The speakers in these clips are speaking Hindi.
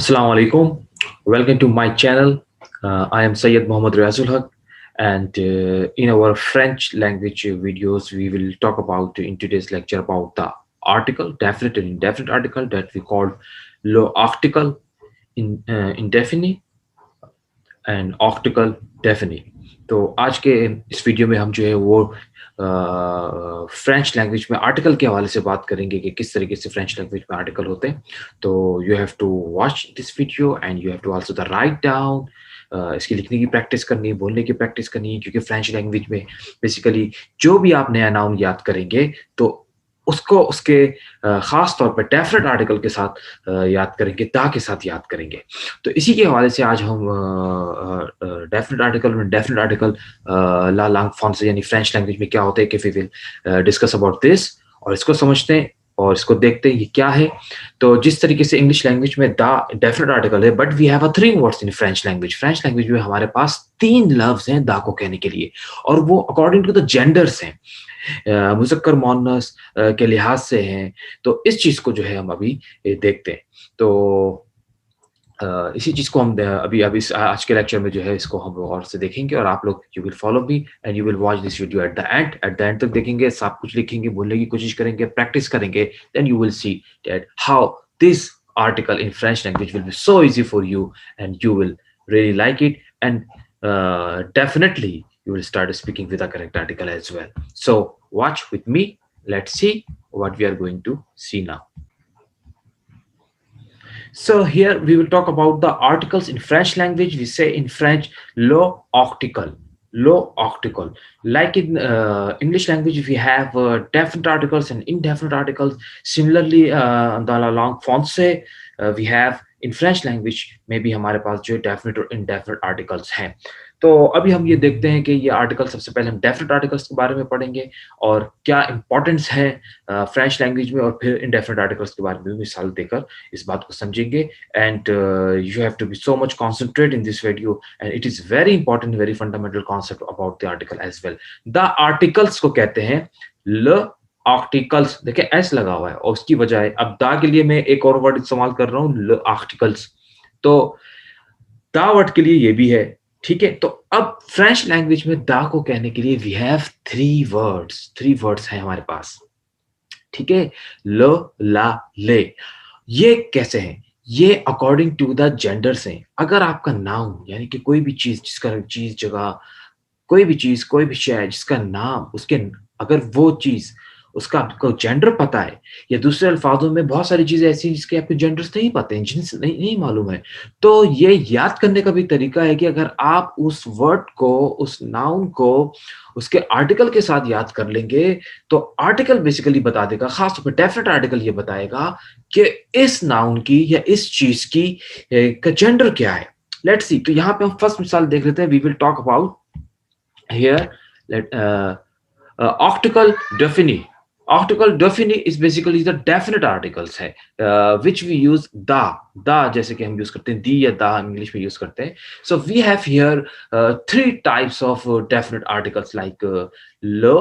Assalamu alaikum. Welcome to my channel. I am Syed Mohammad Riaz, and in our French language videos, we will talk about in today's lecture about the article, definite and indefinite article that we call lo article in indefinite and article डेफिनी। तो आज के इस वीडियो में हम जो है वो फ्रेंच लैंग्वेज में आर्टिकल के हवाले से बात करेंगे कि किस तरीके से फ्रेंच लैंग्वेज में आर्टिकल होते हैं। तो you have to watch this video and you have to also the write down. इसकी लिखने की प्रैक्टिस करनी है, बोलने की प्रैक्टिस करनी है, क्योंकि फ्रेंच लैंग्वेज में बेसिकली जो भी आप नया नाउन याद करेंगे तो उसको उसके खास तौर पर डेफिनेट आर्टिकल के साथ याद करेंगे, दा के साथ याद करेंगे। तो इसी के हवाले से आज हम डेफिनेट आर्टिकल और डेफिनेट आर्टिकल ला लैंग फॉर्म से यानी फ्रेंच लैंग्वेज में क्या होते हैं कि we will discuss about this और इसको समझते हैं और इसको देखते हैं ये क्या है। तो जिस तरीके से इंग्लिश लैंग्वेज में दा डेफिनेट आर्टिकल है, but we have a three words in French language. French language में हमारे पास तीन लफ्ज हैं दा को कहने के लिए, और वो अकॉर्डिंग टू द जेंडर्स हैं, मुज़क्कर मुअन्नस के लिहाज से हैं। तो इस चीज को जो है हम अभी देखते हैं। तो इसी चीज को हम अभी अभी आज के लेक्चर में जो है इसको हम और से देखेंगे, और आप लोग you will follow me and you will watch this video at the end तक देखेंगे, सब कुछ लिखेंगे, बोलने की कोशिश करेंगे, प्रैक्टिस करेंगे, then you will see that how this article in French language will be so easy for you and you will really like it, and definitely you will start speaking with the correct article as well. So watch with me. Let's see what we are going to see now. So here we will talk about the articles in French language. We say in French, lo article, lo article. Like in English language, we have definite articles and indefinite articles. Similarly, dans la langue française, we have in French language maybe हमारे पास जो definite और indefinite articles हैं। तो अभी हम ये देखते हैं कि ये आर्टिकल, सबसे पहले हम डेफिनेट आर्टिकल्स के बारे में पढ़ेंगे और क्या इंपॉर्टेंस है फ्रेंच लैंग्वेज में, और फिर इंडेफिनेट आर्टिकल्स के बारे में मिसाल देकर इस बात को समझेंगे। And you have to be so much concentrate in this video, and it is very important, very fundamental concept about the article as well. The articles को कहते हैं ल आर्टिकल्स। देखिए एस लगा हुआ है और उसकी बजाय अब दा के लिए मैं एक और वर्ड इस्तेमाल कर रहा हूँ, ल आर्टिकल्स। तो दा वर्ड के लिए ये भी है, ठीक है। तो अब फ्रेंच लैंग्वेज में दा को कहने के लिए वी हैव थ्री वर्ड्स हैं हमारे पास, ठीक है। ल ला ले। ये कैसे हैं? ये अकॉर्डिंग टू द जेंडर्स हैं। अगर आपका नाउन यानी कि कोई भी चीज, जिसका चीज जगह, कोई भी चीज, कोई भी शय जिसका नाम, उसके अगर वो चीज उसका आपको जेंडर पता है, या दूसरे अल्फाजों में बहुत सारी चीजें ऐसी हैं जिसके आपको जेंडर्स नहीं पते हैं, जिनसे नहीं मालूम है, तो ये याद करने का भी तरीका है कि अगर आप उस वर्ड को, उस नाउन को उसके आर्टिकल के साथ याद कर लेंगे तो आर्टिकल बेसिकली बता देगा, खासतौर पर डेफिनेट आर्टिकल ये बताएगा कि इस नाउन की या इस चीज की का जेंडर क्या है। Let's see. तो यहाँ पे हम फर्स्ट मिसाल देख लेते हैं। We will talk about here article डेफिनी। Article definite is basically the definite articles है, which we use da जैसे कि हम यूज करते हैं, दी या दा इंग्लिश में यूज करते हैं। So we have here three types of definite articles like lo,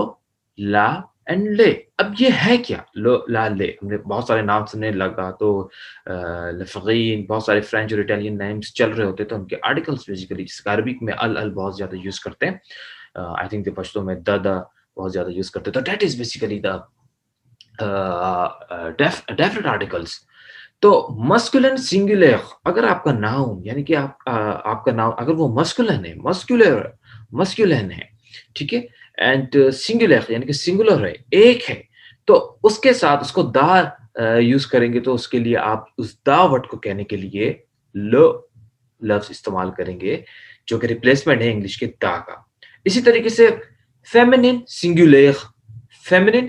la and le। अब ये है क्या लो ला ले? हमने बहुत सारे नाम सुनने लगा, तो लफगीन, बहुत सारे फ्रेंच और इटालियन नेम्स चल रहे होते, तो उनके आर्टिकल्स बेसिकली, जिसका अरबिक में अल बहुत ज्यादा यूज करते हैं, आई थिंक पश्तो में द बहुत ज्यादा यूज करते हैं। तो that is basically the definite articles. तो मस्कुलिन सिंगुलर, अगर आपका नाउन यानी कि आपका नाउन अगर वो मस्कुलिन है, मस्कुलिन है, ठीक है, एंड सिंगुलर यानी कि सिंगुलर है, एक है, तो उसके साथ उसको दा यूज करेंगे, तो उसके लिए आप उस दा वर्ड को कहने के लिए लो लफ्ज इस्तेमाल करेंगे, जो कि रिप्लेसमेंट है इंग्लिश के दा का। इसी तरीके से फेमिनिन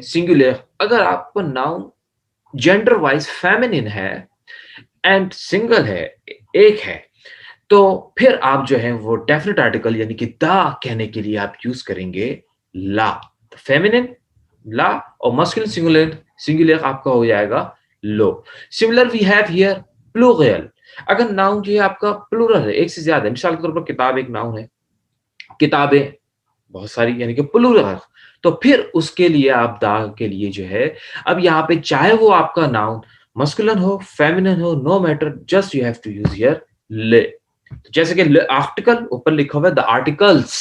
सिंगुलर, अगर आपका नाउन जेंडर वाइज फेमिनिन है एंड सिंगल है, एक है, तो फिर आप जो है वो डेफिनेट आर्टिकल यानी कि दा कहने के लिए आप यूज करेंगे ला। फेमिनिन ला और मस्कुलिन सिंगुलर आपका हो जाएगा लो। Similar we have here plural. अगर नाउन जो है आपका प्लूरल है, एक से ज्यादा है, मिसाल के तौर पर किताब एक नाउन है, किताबें बहुत सारी यानी कि प्लूरल, तो फिर उसके लिए आप दा के लिए जो है, अब यहाँ पे चाहे वो आपका नाउन मस्कुलिन हो फेमिनिन हो, no matter, just you have to use here ले। तो जैसे कि आर्टिकल ऊपर लिखा हुआ है द आर्टिकल्स,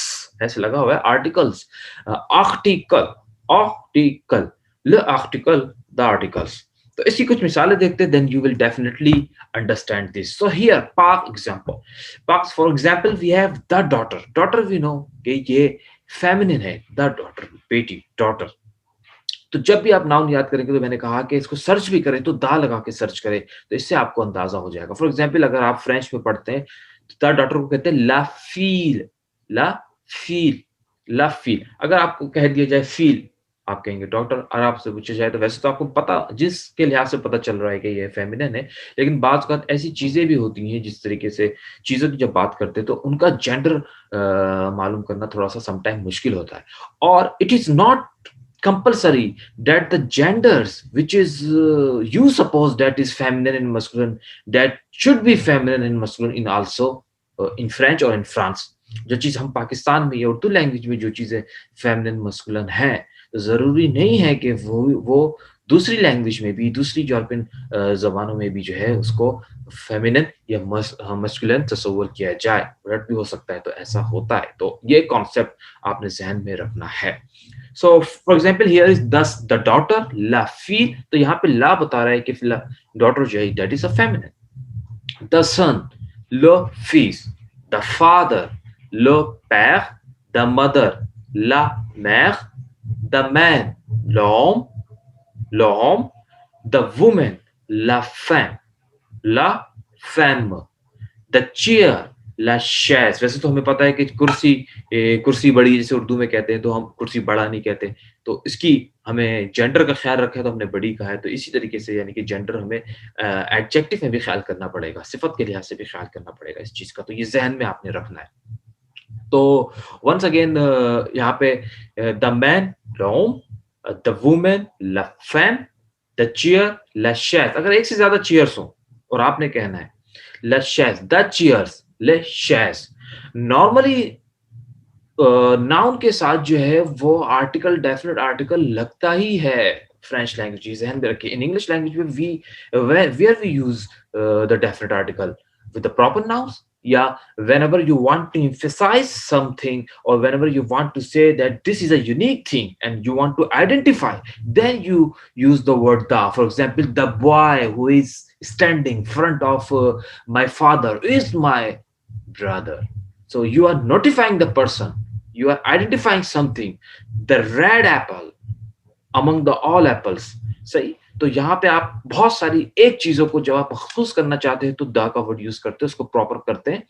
ऐसे लगा हुआ है आर्टिकल्स, आर्टिकल, आर्टिकल, ल आर्टिकल, द आर्टिकल्स। तो इसकी कुछ मिसालें देखते हैं, then you will definitely understand this. So here park example, park for example we have the daughter, daughter we know कि ये फेमिनिन है, द डॉटर, बेटी, डॉटर। तो जब भी आप नाउन याद करेंगे, तो मैंने कहा कि इसको सर्च भी करें तो दा लगा के सर्च करें, तो इससे आपको अंदाजा हो जाएगा। फॉर एग्जाम्पल अगर आप फ्रेंच में पढ़ते हैं तो द डॉटर को कहते हैं ला फील, ला फील, ला फील। अगर आपको कह दिया जाए फील, आप कहेंगे डॉक्टर, और आपसे पूछा जाए तो वैसे तो आपको पता, जिसके लिहाज से पता चल रहा है कि ये फेमिनिन है, लेकिन बात बात ऐसी चीजें भी होती हैं जिस तरीके से चीजों की जब बात करते हैं तो उनका जेंडर मालूम करना थोड़ा सा समटाइम मुश्किल होता है। और it is not compulsory that the genders which is you suppose that is feminine and masculine, that should be feminine and masculine in also in French or in France। जो चीज हम पाकिस्तान में या उर्दू लैंग्वेज में जो चीजें फेमिनिन मस्कुलिन है, तो जरूरी नहीं है कि वो दूसरी लैंग्वेज में भी, दूसरी यूरोपियन जबानों में भी जो है उसको फेमिनिन या मस्कुलिन तस्वुर किया जाए। उलट भी हो सकता है, तो ऐसा होता है। तो ये कॉन्सेप्ट आपने जहन में रखना है। So for example here is thus the daughter, la fille, तो यहाँ पे ला बता रहा है कि daughter जो है that is a feminine। The son, le fils, the father, le père, the mother, la mère, the man, l'homme, l'homme, the woman, la femme, la femme, the chair, ला शैज। वैसे तो हमें पता है कि कुर्सी, कुर्सी बड़ी जैसे उर्दू में कहते हैं, तो हम कुर्सी बड़ा नहीं कहते, तो इसकी हमें जेंडर का ख्याल रखा है तो हमने बड़ी कहा है। तो इसी तरीके से यानी कि जेंडर हमें एडजेक्टिव में भी ख्याल करना पड़ेगा, सिफत के लिहाज से भी ख्याल करना पड़ेगा इस चीज का, तो ये जहन में आपने रखना है। तो वंस अगेन यहाँ पे द मैन रोम, द वुमेन ला फैम, द चेयर ला शैज। अगर एक से ज्यादा चेयर्स हो और आपने कहना है ला शैज, द चेयर्स ले शैज, नॉर्मली नाउन के साथ जो है वो आर्टिकल, डेफिनेट आर्टिकल लगता ही है फ्रेंच लैंग्वेज, ध्यान में रखिए। इन इंग्लिश लैंग्वेज में we where we use the definite article with the proper nouns, yeah, whenever you want to emphasize something or whenever you want to say that this is a unique thing and you want to identify, then you use the word the. For example, the boy who is standing in front of my father is my brother. So you are notifying the person, you are identifying something, the red apple among the all apples। सही। तो यहाँ पे आप बहुत सारी एक चीजों को जब आप मखसूस करना चाहते हैं तो द का वर्ड यूज करते हैं, उसको प्रॉपर करते हैं,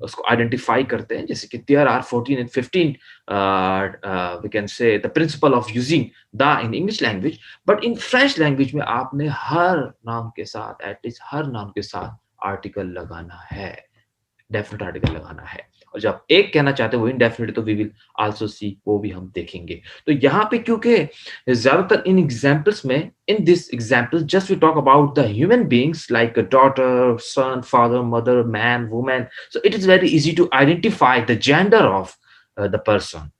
उसको आइडेंटिफाई करते हैं। जैसे कि there are 14 and 15 we can say the principle of using the in English language, but in French language में आपने हर नाउन के साथ, एटलीस्ट हर नाउन के साथ आर्टिकल लगाना है, डेफिनेट आर्टिकल लगाना है। और जब एक कहना चाहते हैं वो इनडेफिनेट, तो वी विल आल्सो सी, वो भी हम देखेंगे। तो यहाँ पे क्योंकि ज्यादातर इन एग्जांपल्स में, in this example just we talk about the human beings like daughter, son, father, mother, man, woman, so it is very easy to identify the gender of the person.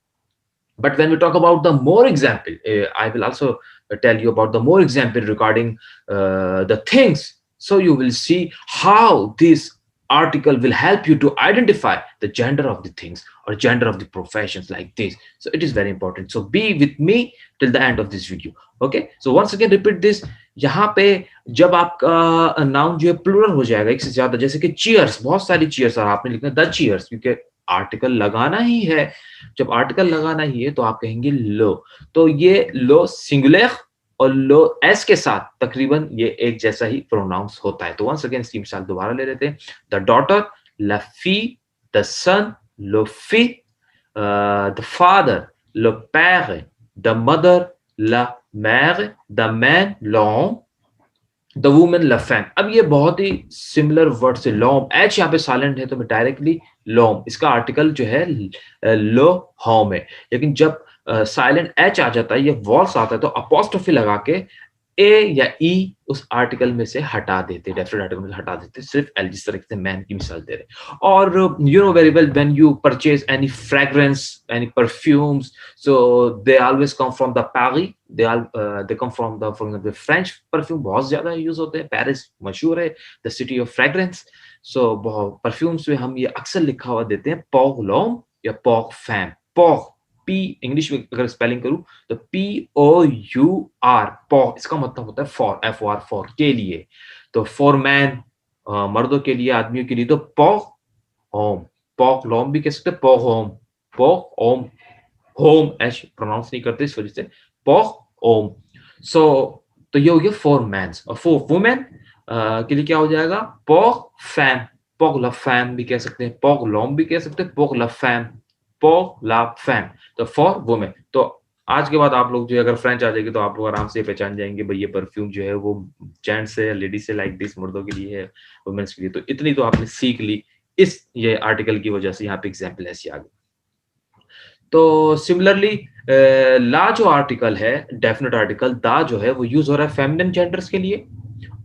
But when we talk about the more example, I will also tell you about the more example regarding the things. So you will see how this article will help you to identify the gender of the things or gender of the professions like this. So it is very important. So be with me till the end of this video. Okay. So once again repeat this. यहाँ पे जब आपका नाउन जो है प्लूरल हो जाएगा, एक से ज्यादा, जैसे कि चीयर्स, बहुत सारी चीयर्स, और आपने लिखना द चीयर्स, क्योंकि आर्टिकल लगाना ही है। जब आर्टिकल लगाना ही है तो आप कहेंगे लो। तो ये लो सिंगुलर और लो एस के साथ तकरीबन ये एक जैसा ही प्रोनाउंस होता है। तो वंस अगेन इसकी मिसाल दोबारा ले लेते हैं। द डॉटर, ला फी, द सन, लो फी, द फादर, लो पैर, द मदर, ला मैर, द मैन, लॉम, द वुमेन, ला फैम। अब ये बहुत ही सिमिलर वर्ड से, लॉम, एच यहाँ पे साइलेंट है तो मैं डायरेक्टली लॉम, इसका आर्टिकल जो है लो होम है। लेकिन जब साइलेंट एच आ जाता है, ये वॉल्स आता है, तो अपोस्ट्रोफी लगा के ए या ई उस आर्टिकल में से हटा देते, डेफिनेट आर्टिकल में से हटा देते, सिर्फ एल, जिस तरह से मैन की मिसाल दे रहे। और you know very well, when you purchase any fragrance, any perfumes, so they always come from the Paris, they come from the, for example French perfume बहुत ज्यादा यूज होते हैं, पेरिस मशहूर है the city of fragrance. So perfumes में हम ये अक्सर लिखा हुआ देते हैं पॉग लॉम या पॉग फैम। पॉग, पी इंग्लिश में अगर स्पेलिंग करूं तो POUR, पॉ, इसका मतलब होता है फॉर, FOR, फॉर के लिए। तो फॉर मैन, मर्दों के लिए, आदमियों के लिए, तो पॉग होम, पॉग लॉम भी कह सकते हैं, पॉग होम, पॉग होम, होम एच प्रोनाउंस नहीं करते इस वजह से, पॉग होम। सो तो ये हो गया फॉर मैन्स। और फॉर वुमेन के लिए क्या हो जाएगा, पॉग फैम, पॉग ला फैम भी कह सकते हैं, पॉग लॉम भी कह सकते हैं, पॉग ला फैम, पॉग ला फैम, तो फॉर वुमेन। तो आज के बाद आप लोग जो है, अगर फ्रेंच आ जाएगी तो आप लोग आराम से पहचान जाएंगे भाई ये परफ्यूम जो है वो जेंट्स है, लेडीज है, लाइक दिस, मर्दों के लिए है, वुमेन्स के लिए। तो इतनी तो आपने सीख ली इस ये आर्टिकल की वजह से, यहाँ पे एग्जाम्पल ऐसी आ गई। तो सिमिलरली ला जो आर्टिकल है, डेफिनेट आर्टिकल दा जो है वो यूज हो रहा है फेमिनिन जेंडर्स के लिए,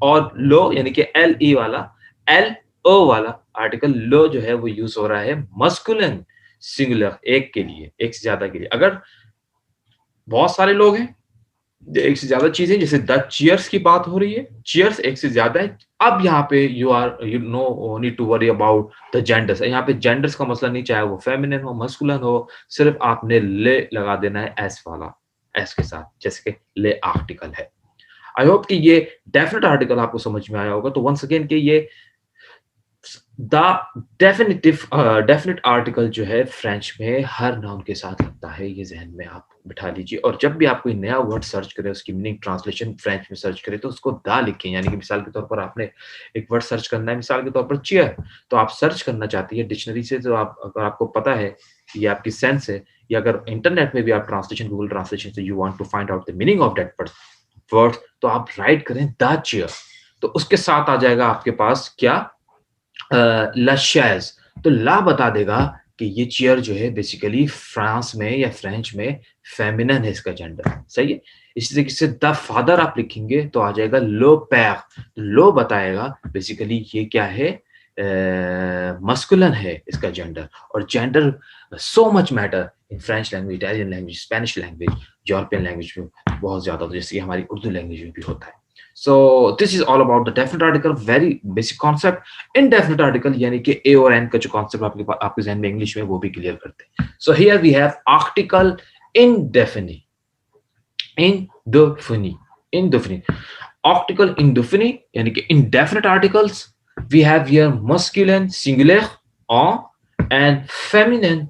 और लो यानी कि LE वाला, LO वाला आर्टिकल लो जो है वो यूज हो रहा है मस्कुलिन सिंगुलर, एक के लिए, एक से ज्यादा के लिए। अगर बहुत सारे लोग हैं, एक से ज्यादा चीजें, जैसे द चीयर्स की बात हो रही है, चीयर्स एक से ज्यादा है, अब यहाँ पे you no need to worry about the genders. यहाँ पे जेंडर्स का मसला नहीं, चाहे वो फेमिनिन हो, मस्कुलिन हो, सिर्फ आपने ले लगा देना है एस वाला, एस के साथ, जैसे कि ले आर्टिकल है। आई होप कि ये डेफिनेट आर्टिकल आपको समझ में आया होगा। तो वंस अगेन कि ये द डेफिनेट आर्टिकल जो है फ्रेंच में हर नाउन के साथ लगता है, ये जहन में आप बिठा लीजिए। और जब भी आप कोई नया वर्ड सर्च करें, उसकी मीनिंग ट्रांसलेशन फ्रेंच में सर्च करें, तो उसको दा लिखें। यानी कि मिसाल के तौर पर आपने एक वर्ड सर्च करना है, मिसाल के तौर पर चेयर, तो आप सर्च करना चाहती है डिक्शनरी से, तो आप, अगर आपको पता है ये आपकी सेंस है, या अगर इंटरनेट में भी आप ट्रांसलेशन, गूगल ट्रांसलेशन से you want to find out the meaning of that word, तो आप राइट करें द चेयर, तो उसके साथ आ जाएगा आपके पास क्या, लशैज। तो ला बता देगा कि ये चेयर जो है बेसिकली फ्रांस में या फ्रेंच में फेमिनिन है, इसका जेंडर, सही है। इसी तरीके से द फादर आप लिखेंगे तो आ जाएगा लो पैर, तो लो बताएगा बेसिकली ये क्या है, मस्कुलिन है इसका जेंडर। और gender so much matter in French language, Italian language, Spanish language, European language में बहुत ज्यादा, तो जैसे हमारी उर्दू लैंग्वेज में भी होता है। So this is all about the definite article, very basic concept. Indefinite article यानी कि A और N का जो concept आपके जहन में इंग्लिश में वो भी क्लियर करते हैं। So here we have article indefinite, indefinite, indefinite. Article indefinite यानी कि indefinite articles. We have here masculine singular en and feminine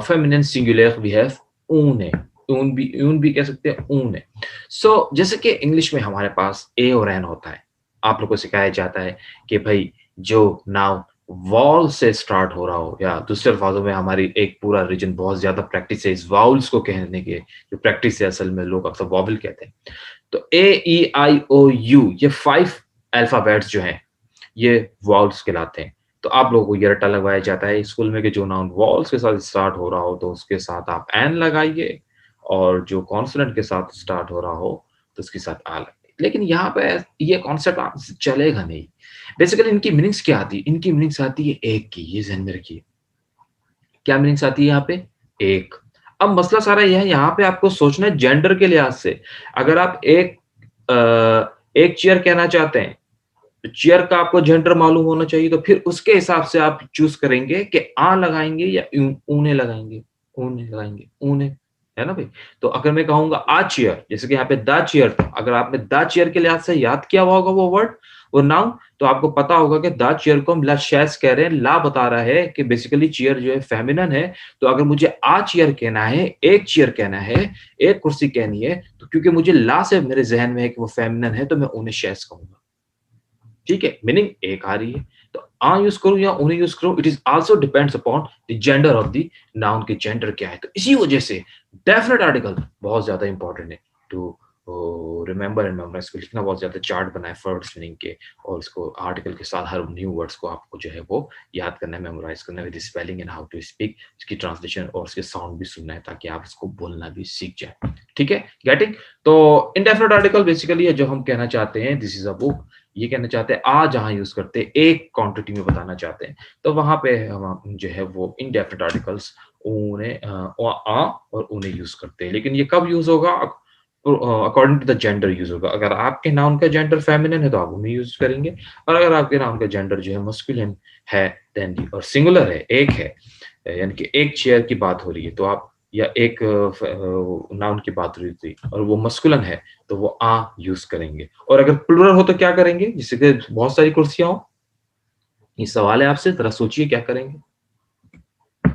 feminine singular we have une. ऊन भी कह सकते हैं, ऊन है। सो जैसे कि इंग्लिश में हमारे पास ए और एन होता है, आप लोग को सिखाया जाता है कि भाई जो नाउन वॉल से स्टार्ट हो रहा हो, या दूसरे अल्फाजों में हमारी एक पूरा रीजन बहुत ज्यादा प्रैक्टिस है इस वाउल्स को कहने के, जो प्रैक्टिस है असल में लोग अक्सर वॉवल कहते हैं। तो AEIOU ये 5 अल्फाबेट्स जो हैं ये वॉल्स कहलाते हैं। तो आप लोगों को ये रट्टा लगवाया जाता है स्कूल में कि जो नाउन वॉल्स के साथ स्टार्ट हो रहा हो तो उसके साथ आप एन लगाइए, और जो कॉन्सोनेंट के साथ स्टार्ट हो रहा हो तो उसके साथ आ लगे। लेकिन यहाँ पे ये कॉन्सेप्ट चलेगा नहीं। बेसिकली इनकी मीनिंग्स क्या आती है, इनकी मीनिंग्स आती है एक की, ये ध्यान में रखिए। क्या मीनिंग्स आती है यहाँ पे, एक। अब मसला सारा यह है, यहाँ पे आपको सोचना है जेंडर के लिहाज से। अगर आप एक चेयर कहना चाहते हैं, तो चेयर का आपको जेंडर मालूम होना चाहिए, तो फिर उसके हिसाब से आप चूज करेंगे कि आ लगाएंगे या ऊने लगाएंगे, ऊने लगाएंगे, ऊने, है ना भाई। तो अगर मैं कहूंगा आ चेयर, जैसे कि यहाँ पे द चेयर था, अगर आपने द चेयर के लिहाज से याद किया हुआ होगा वो वर्ड, वो नाउन, तो आपको पता होगा कि द चेयर को हम ला शैस कह रहे हैं। ला बता रहा है कि बेसिकली चेयर जो है फेमिनिन है। तो अगर मुझे आ चेयर कहना है, एक चेयर कहना है, एक कुर्सी कहनी है, तो क्योंकि मुझे ला से मेरे जहन में है कि वो फेमिनिन है, तो मैं उन्हें शैस कहूंगा। ठीक है, मीनिंग एक आ रही है, तो आ यूज करूं या उन्हें यूज करूं, it is also depends upon the gender of the noun के जेंडर क्या है। तो इसी वजह से डेफिनेट आर्टिकल बहुत ज्यादा इंपॉर्टेंट है टू रिमेंबर एंड मेमोराइज को लिखना बहुत ज़्यादा, चार्ट बनाए वर्ड्स मीनिंग के, और उसको आर्टिकल के साथ हर न्यू वर्ड्स को आपको जो है वो याद करना है, मेमोराइज करना है with spelling and how to speak, इसकी ट्रांसलेशन और उसके साउंड भी सुनना है ताकि आप इसको बोलना भी सीख जाए। ठीक है, गेटिंग। तो इंडेफिनिट आर्टिकल बेसिकली है जो हम कहना चाहते हैं दिस इज अ बुक, ये कहना चाहते हैं आ जहां यूज करते हैं एक क्वांटिटी में बताना चाहते हैं, तो वहां पे हम जो है वो इंडेफिनिट आर्टिकल्स उन्हें आ और उन्हें यूज करते हैं। लेकिन ये कब यूज होगा? According to the gender use होगा। अगर आपके नाउन का जेंडर फेमिनिन है तो आप उन्हें यूज करेंगे, और अगर आपके नाउन का जेंडर जो है मस्कुलिन है देन और सिंगुलर है, एक है, यानी कि एक चेयर की बात हो रही है तो आप, या एक नाउन की बात हो रही थी और वो मस्कुलिन है तो वो आ यूज करेंगे। और अगर प्लूरल हो तो क्या करेंगे? जिससे कि बहुत सारी कुर्सियां हो। ये सवाल है आपसे, जरा सोचिए क्या करेंगे।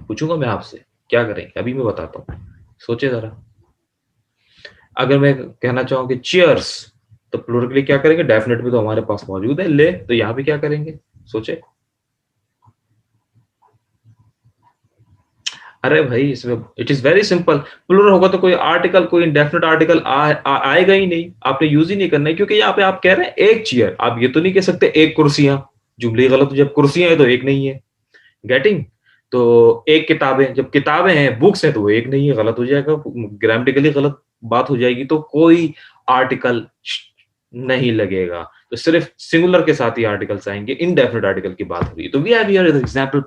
पूछूंगा मैं आपसे क्या करेंगे, अभी मैं बताता हूँ, सोचे जरा। अगर मैं कहना चाहूँ कि चीयर्स, तो प्लूरल के लिए क्या करेंगे? डेफिनेट भी तो हमारे पास मौजूद है, ले, तो यहाँ भी क्या करेंगे? सोचे। अरे भाई इसमें it is very simple, plural होगा तो कोई आर्टिकल, कोई इंडेफिनिट आर्टिकल आएगा ही नहीं, आपने यूज ही नहीं करना है, क्योंकि यहाँ पे आप कह रहे हैं एक चेयर, आप ये तो नहीं कह सकते एक कुर्सियां, जुमले गलत हो, जब कुर्सियां है तो एक नहीं है। गेटिंग? तो एक किताबें, जब किताबें हैं, बुक्स हैं, तो वो एक नहीं है, गलत हो जाएगा, ग्रामेटिकली गलत बात हो जाएगी, तो कोई आर्टिकल नहीं लगेगा। तो सिर्फ सिंगुलर के साथ ही आर्टिकल्स आएंगे, इनडेफिनिट आर्टिकल की बात हो रही है। तो we have here example,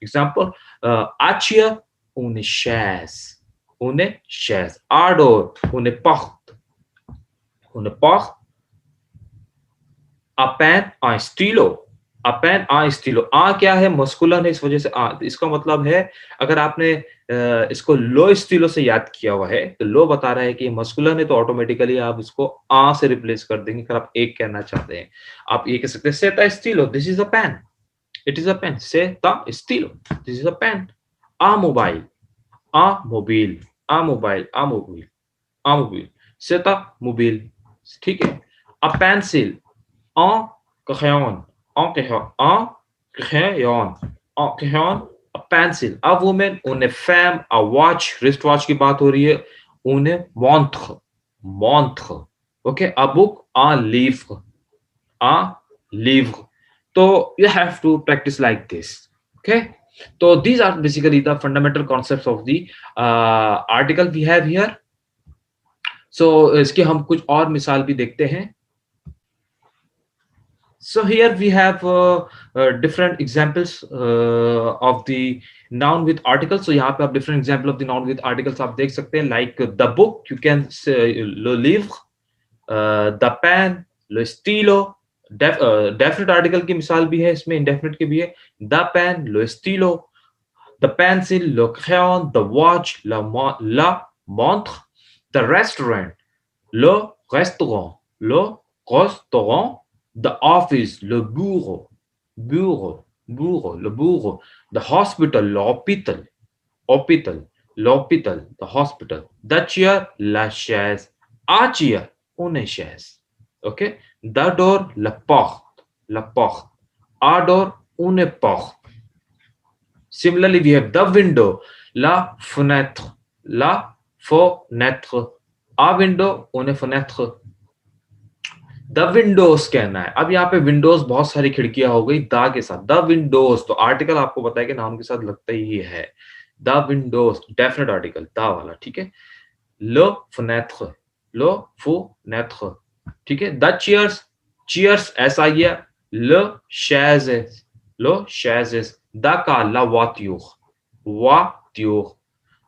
example Atia une chaise. Une chaise. Ardor, une porte. Une porte. A pen, un stylo. A pen, un stylo. आ क्या है? मस्कुलन है, इस वजह से आ। इसका मतलब है, अगर आपने इसको लो स्टीलो से याद किया हुआ है, तो लो बता रहा है कि मस्कुलन है, तो ऑटोमेटिकली आप इसको आ से रिप्लेस कर देंगे। अगर आप एक कहना चाहते हैं, आप ये कह सकते हैं सेता स्टीलो, this is a pen, it is a pen, सेता स्टीलो, दिस इज अ पेन। आ mobile, a mobil, a mobile, a mobil, a mobil, c'est un mobile, ठीक है। a pencil, un crayon, un crayon, un crayon, un crayon, a pencil, a woman, une femme, a watch, wrist watch की बात हो रही है, une montre, montre, okay, a book, un livre, un livre. So you have to practice like this, okay? So these are basically the fundamental concepts of the article we have here. So इसके हम कुछ और मिसाल भी देखते हैं. So here we have different examples of the noun with articles. So यहाँ पे आप different example of the noun with articles आप देख सकते हैं, like the book, you can say le livre, the pen, le stylo. Definite article की मिसाल भी है इसमें, indefinite की भी है. The pen, le stylo, the pencil, le crayon, the watch, la montre, the restaurant, le restaurant, le restaurant, the office, le bureau, bureau, bureau, le bureau, the hospital, l'hôpital, hôpital, l'hôpital, the hospital, the chair, la chaise, a chair, une chaise. Okay? The door, la porte, la porte, a door, une porte. Similarly, we have the window, la fenêtre, la fenêtre, a window, une fenêtre. The Windows कहना है। अब यहाँ पे विंडोज बहुत सारी खिड़कियां हो गई दा के साथ, द विंडोज, तो आर्टिकल आपको बताया कि नाम के साथ लगता ही है। द विंडोज डेफिनेट आर्टिकल दा वाला, ठीक है। लो फनेत्र, लो फनेत्र, ठीक है। द चेयर्स, चेयर्स ऐसा ही है। लो चेयर्स, लो चेयर्स। द कार, ला voiture, voiture।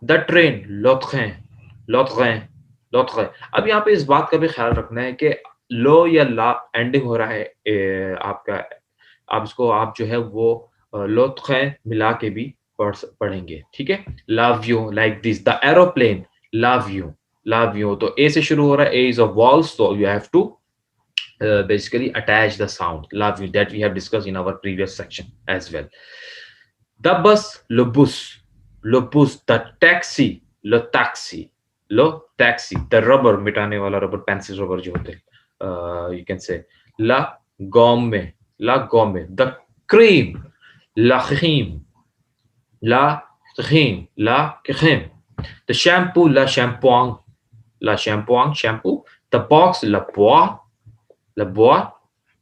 द ट्रेन, लो ट्रेन, लो ट्रेन, लो ट्रेन। अब यहाँ पे इस बात का भी ख्याल रखना है कि लो या ला एंडिंग हो रहा है आपका, आप इसको आप जो है वो लो ट्रेन मिला के भी पढ़ेंगे, ठीक है। लव यू, लाइक दिस, द एरोप्लेन, लव यू, लव यू। तो ए से शुरू हो रहा है, A is a vowel, so you have to basically attach the sound love you that we have discussed in our previous section as well. The bus, le bus, the taxi, le taxi, le taxi, the rubber, मिटाने वाला rubber, pencil rubber जो होते हैं, you can say la gomme, la gomme, the cream, la cream, la cream, la crème, the shampoo, la shampoing, la shampoing, shampoo, The box, la boîte, la boîte.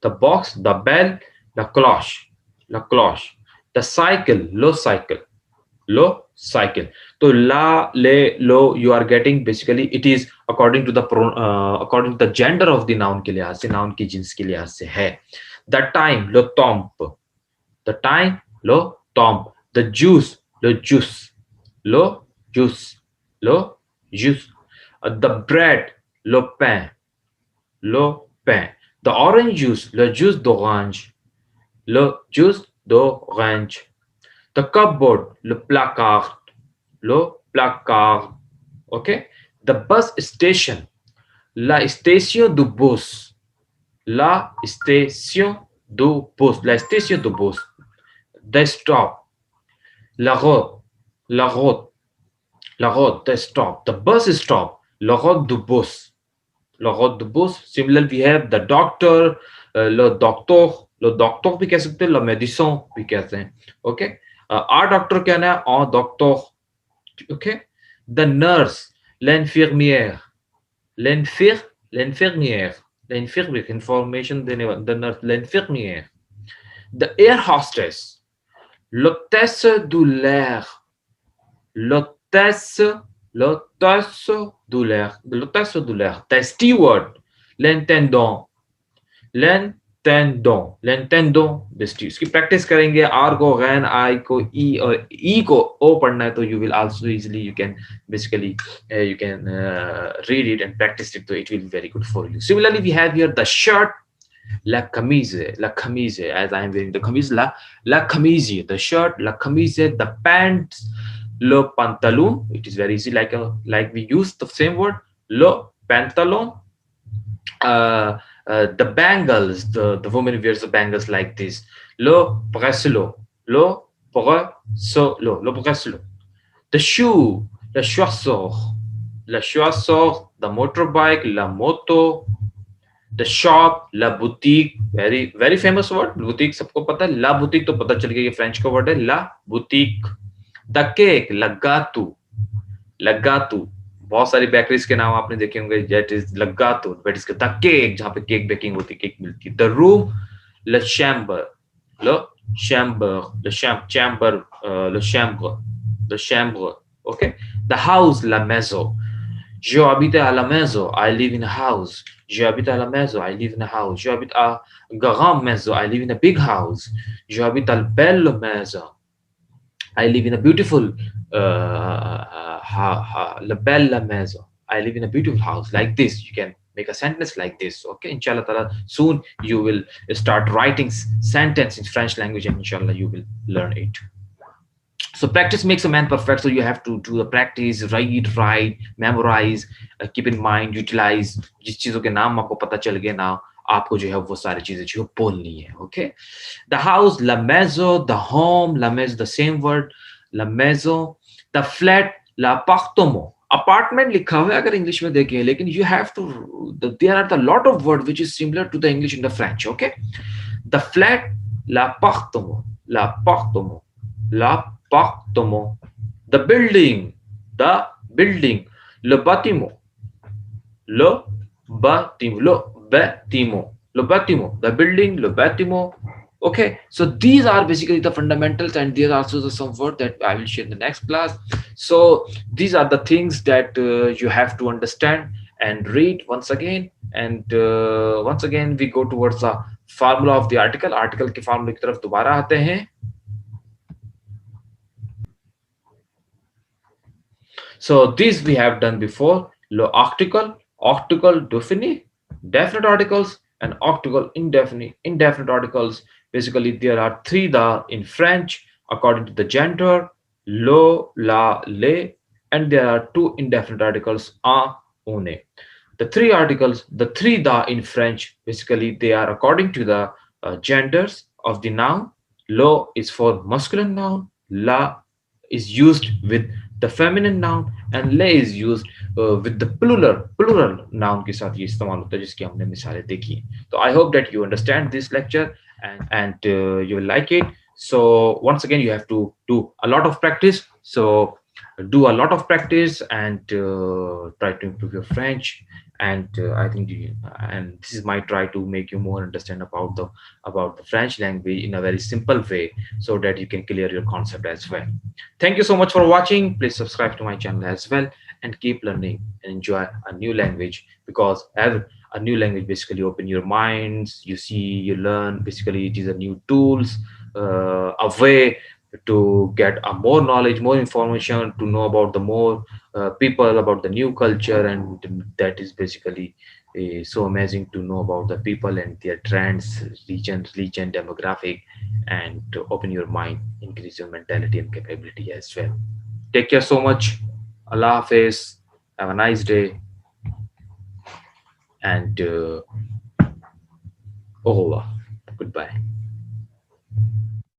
The box, the bell, la cloche, la cloche. The cycle, lo cycle, lo cycle. So la, le, lo, you are getting basically it is according to the according to the gender of the noun के लिहाज से, noun की जिन्स के लिहाज से है. The time, lo tombe. The time, lo tombe. The juice, lo juice, lo juice, lo juice. The bread, le pain, le pain. The orange juice, le juice d'orange, le juice d'orange. The cupboard, le placard, le placard. Okay. The bus station, la station du bus, la station du bus, la station du bus. The stop, la route, la route, la route, the stop. The bus stop, la route du bus, la route du bus. Similarly, we have the doctor, le docteur, le docteur भी कह सकते हैं, le médecin भी कहते हैं. Okay. Our doctor कहना है, en docteur. Okay. The nurse, l'infirmière, l'infirmière, l'infirmière, information देने वाला, the nurse, l'infirmière. The air hostess, l'hôtesse de l'air, l'hôtesse, l'hôtesse de l'air, l'hôtesse de l'air. The steward, l'intendant, l'intendant, l'intendant, the steward. इसकी practice करेंगे. R को गैन, I को E और E को O पढ़ना है तो you will also easily you can basically you can read it and practice it, so it will be very good for you. Similarly, we have here the shirt, la camise, as I am wearing the camise, la camise, the shirt, la camise, the pants, le pantalon. It is very easy, like we use the same word, le pantalon. The bangles, the woman wears the bangles like this, le bracelet, le bracelet, le bracelet. The shoe, le chaussure, the motorbike, la moto. The shop, la boutique, very very famous word. Boutique सबको पता है. La boutique तो पता चल गया ये फ्रेंच का वर्ड है. La boutique. The cake, la gâteau, la gâteau. बहुत सारी बेकरीज के नाम आपने देखे होंगे. That is la gâteau, but इसका the cake जहाँ पे केक बेकिंग होती है, केक मिलती है. The room, le chambre, le chambre, le chambre, le chambre, the chambre. Okay. The house, la maison. Je habite à la maison. I live in a house. Je habite à la maison. I live in a house. Je habite à grande maison. I live in a big house. Je habite à la belle maison. I live in a beautiful la belle maison. I live in a beautiful house. Like this, you can make a sentence like this. Okay, inshallah ta'ala, soon you will start writing sentence in French language, and inshallah you will learn it. So practice makes a man perfect. So you have to do the practice, read, write, memorize, keep in mind, utilize. जिस चीजों के नाम आपको पता चल गए ना, आपको जो है वो सारी चीजें जो बोलनी है. Okay. The house, la maison. The home, la maison, the same word, la maison. The flat, l'appartement. Apartment लिखा हुआ है अगर इंग्लिश में देखें, लेकिन you have to, there are a lot of words which is similar to the English in the French. Okay. The flat, l'appartement, l'appartement, l'appartement. The building, le bâtiment, le bâtiment, le bâtiment, le bâtiment, the building, le bâtiment. Okay, so these are basically the fundamentals, and there are also some words that I will share in the next class. So these are the things that you have to understand and read once again. And once again we go towards the formula of the article. Article के formula की तरफ दोबारा आते हैं. So this we have done before. Le article, definite articles, and article indefinite articles. Basically, there are three the in French according to the gender, lo, la, le, and there are two indefinite articles, a, une. The three articles, the three the in French, basically they are according to the genders of the noun. Lo is for masculine noun, la is used with the feminine noun, and le is used with the plural noun के साथ ये इस्तेमाल होता है, जिसकी हमने मिसालें देखी. So I hope that you understand this lecture and you will like it. So once again you have to do a lot of practice. So do a lot of practice and try to improve your French. And I think and this is my try to make you more understand about the French language in a very simple way, so that you can clear your concept as well. Thank you so much for watching. Please subscribe to my channel as well, and keep learning and enjoy a new language, because as a new language basically open your minds, you see, you learn. Basically it is a new tools, a way to get a more knowledge, more information, to know about the more people, about the new culture. And that is basically so amazing to know about the people and their trends, region, religion, demographic, and to open your mind, increase your mentality and capability as well. Take care so much. Allah Hafiz. Have a nice day. And au revoir. Goodbye.